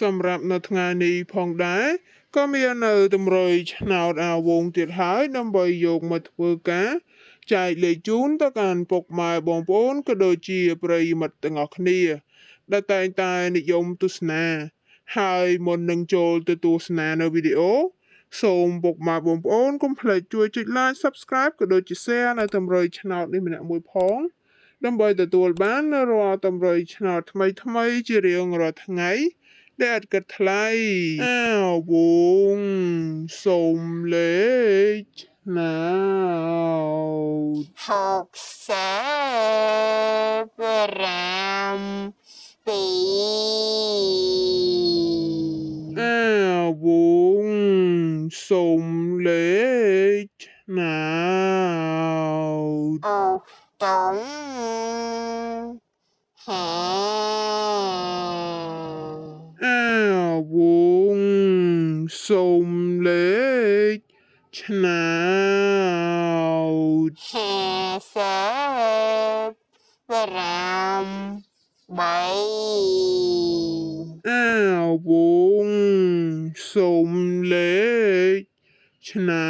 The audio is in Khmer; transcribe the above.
សម្រាប់នៅថ្ងៃនេះផងដែរក៏មាននៅតម្រុយឆ្នោតអាវងទៀតហើយដើម្បីយកមកធ្វើការចែកលេខជូនទៅកាន់ពុកម៉ែបងប្អូនក៏ដូចជាប្រិយមិត្តទាំងអស់គ្នាដែលតែងតែនិយមទស្សនាហើយមុននឹងចូលទៅទស្សនានៅវីដេអូសូមពុកម៉ែបងប្អូនកុំភ្លេចជួយចុច Like Subscribe ក៏ដូចជា Share នៅតម្រុយឆ្នោតនេះម្នាក់មួយផងដើម្បីទទួលបានរាល់តម្រុយឆ្នោតថ្មីជារៀងរាល់ថ្ងៃដែលឥតគិតថ្លៃវងសូមលេខឆ្នោត65វងសូមលេខឆ្នោតតុងហា វងសូមលេខឆ្នោត58វងសូមលេខឆ្នោ